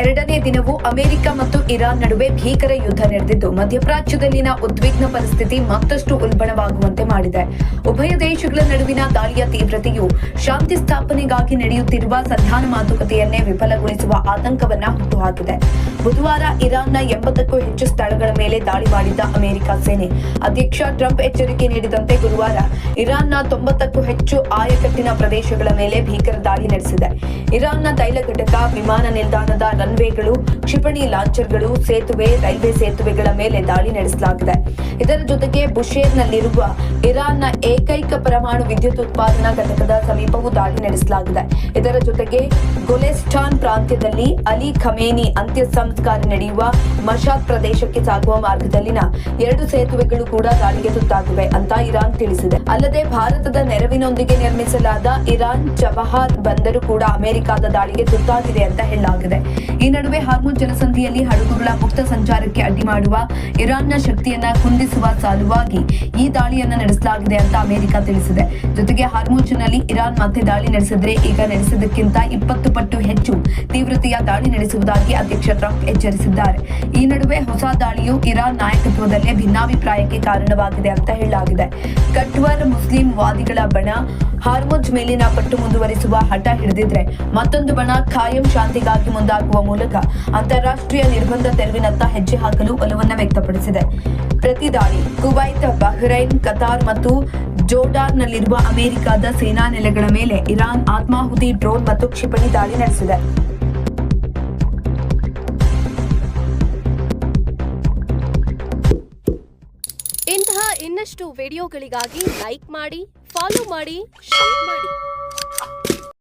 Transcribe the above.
ಎರಡನೇ ದಿನವೂ ಅಮೆರಿಕ ಮತ್ತು ಇರಾನ್ ನಡುವೆ ಭೀಕರ ಯುದ್ಧ ನಡೆದಿದ್ದು ಮಧ್ಯಪ್ರಾಚ್ಯದಲ್ಲಿನ ಉದ್ವಿಗ್ನ ಪರಿಸ್ಥಿತಿ ಮತ್ತಷ್ಟು ಉಲ್ಬಣವಾಗುವಂತೆ ಮಾಡಿದೆ. ಉಭಯ ದೇಶಗಳ ನಡುವಿನ ದಾಳಿಯ ತೀವ್ರತೆಯು ಶಾಂತಿ ಸ್ಥಾಪನೆಗಾಗಿ ನಡೆಯುತ್ತಿರುವ ಸಂಧಾನ ಮಾತುಕತೆಯನ್ನೇ ವಿಫಲಗೊಳಿಸುವ ಆತಂಕವನ್ನ ಹುಟ್ಟುಹಾಕಿದೆ. ಬುಧವಾರ ಇರಾನ್ನ 80ಕ್ಕೂ ಹೆಚ್ಚು ಸ್ಥಳಗಳ ಮೇಲೆ ದಾಳಿ ಮಾಡಿದ್ದ ಅಮೆರಿಕ ಸೇನೆ ಅಧ್ಯಕ್ಷ ಟ್ರಂಪ್ ಎಚ್ಚರಿಕೆ ನೀಡಿದಂತೆ ಗುರುವಾರ ಇರಾನ್ನ 90ಕ್ಕೂ ಹೆಚ್ಚು ಆಯಕಟ್ಟಿನ ಪ್ರದೇಶಗಳ ಮೇಲೆ ಭೀಕರ ದಾಳಿ ನಡೆಸಿದೆ. ಇರಾನ್ನ ತೈಲ ಘಟಕ, ವಿಮಾನ ನಿಲ್ದಾಣದ ರನ್ವೇಗಳು, ಕ್ಷಿಪಣಿ ಲಾಂಚರ್ಗಳು, ಸೇತುವೆ, ರೈಲ್ವೆ ಸೇತುವೆಗಳ ಮೇಲೆ ದಾಳಿ ನಡೆಸಲಾಗಿದೆ. ಇದರ ಜೊತೆಗೆ ಬುಶೇರ್ನಲ್ಲಿರುವ ಇರಾನ್ನ ಏಕೈಕ ಪರಮಾಣು ವಿದ್ಯುತ್ ಉತ್ಪಾದನಾ ಘಟಕದ ಸಮೀಪವೂ ದಾಳಿ ನಡೆಸಲಾಗಿದೆ. ಇದರ ಜೊತೆಗೆ ಗುಲಿಸ್ತಾನ್ ಪ್ರಾಂತ್ಯದಲ್ಲಿ ಅಲಿ ಖಮೇನಿ ಅಂತ್ಯ ಸಂಸ್ಕಾರ ನಡೆಯುವ ಮಶಾದ್ ಪ್ರದೇಶಕ್ಕೆ ಸಾಗುವ ಮಾರ್ಗದಲ್ಲಿನ 2 ಸೇತುವೆಗಳು ಕೂಡ ದಾಳಿಗೆ ತುತ್ತಾಗಿವೆ ಅಂತ ಇರಾನ್ ತಿಳಿಸಿದೆ. ಅಲ್ಲದೆ ಭಾರತದ ನೆರವಿನೊಂದಿಗೆ ನಿರ್ಮಿಸಲಾದ ಇರಾನ್ ಚಬಹಾರ್ ಬಂದರು ಕೂಡ ಅಮೆರಿಕದ ದಾಳಿಗೆ ತುತ್ತಾಗಿದೆ ಅಂತ ಹೇಳಲಾಗಿದೆ. ಈ ನಡುವೆ ಹಾರ್ಮುಜ್ ಜಲಸಂಧಿಯಲ್ಲಿ ಹಡಗುಗಳ ಮುಕ್ತ ಸಂಚಾರಕ್ಕೆ ಅಡ್ಡಿ ಮಾಡುವ ಇರಾನ್ನ ಶಕ್ತಿಯನ್ನ ಕುಂದಿಸುವ ಸಲುವಾಗಿ ಈ ದಾಳಿಯನ್ನ ನಡೆಸಲಾಗಿದೆ ಅಂತ ಅಮೆರಿಕ ತಿಳಿಸಿದೆ. ಜೊತೆಗೆ ಹಾರ್ಮುಜ್ನಲ್ಲಿ ಇರಾನ್ ಮತ್ತೆ ದಾಳಿ ನಡೆಸಿದ್ರೆ ಈಗ ನಡೆಸಿದ್ದಕ್ಕಿಂತ 20 ಪಟ್ಟು ಹೆಚ್ಚು ತೀವ್ರತೆಯ ದಾಳಿ ನಡೆಸುವುದಾಗಿ ಅಧ್ಯಕ್ಷ ಟ್ರಂಪ್ ಎಚ್ಚರಿಸಿದ್ದಾರೆ. ಈ ನಡುವೆ ಹೊಸ ದಾಳಿಯು ಇರಾನ್ ನಾಯಕತ್ವದಲ್ಲೇ ಭಿನ್ನಾಭಿಪ್ರಾಯಕ್ಕೆ ಕಾರಣವಾಗಿದೆ ಅಂತ ಹೇಳಲಾಗಿದೆ. ಕಟ್ವರ್ ಮುಸ್ಲಿಂ ವಾದಿಗಳ ಬಣ ಹಾರ್ಮುಜ್ ಮೇಲಿನ ಪಟ್ಟು ಮುಂದುವರಿಸುವ ಹಠ ಹಿಡಿದಿದ್ರೆ ಮತ್ತೊಂದು ಬಣ ಖಾಯಂ ಶಾಂತಿಗಾಗಿ ಮುಂದಾಗುವ ಮೂಲಕ ಅಂತಾರಾಷ್ಟ್ರೀಯ ನಿರ್ಬಂಧ ತೆರವಿನತ್ತ ಹೆಜ್ಜೆ ಹಾಕಲು ಒಲವನ್ನ ವ್ಯಕ್ತಪಡಿಸಿದೆ. ಪ್ರತಿ ದಾಳಿ ಕುವೈತ್, ಬಹ್ರೈನ್, ಕತಾರ್ ಮತ್ತು ಜೋರ್ಡಾನ್ನಲ್ಲಿರುವ ಅಮೆರಿಕದ ಸೇನಾ ನೆಲೆಗಳ ಮೇಲೆ ಇರಾನ್ ಆತ್ಮಾಹುತಿ ಡ್ರೋನ್ ಮತ್ತು ಕ್ಷಿಪಣಿ ದಾಳಿ ನಡೆಸಿದೆ. ಇಂತಹ ಇನ್ನಷ್ಟು ವಿಡಿಯೋಗಳಿಗಾಗಿ ಲೈಕ್ ಮಾಡಿ, ಫಾಲೋ ಮಾಡಿ, ಶೇರ್ ಮಾಡಿ.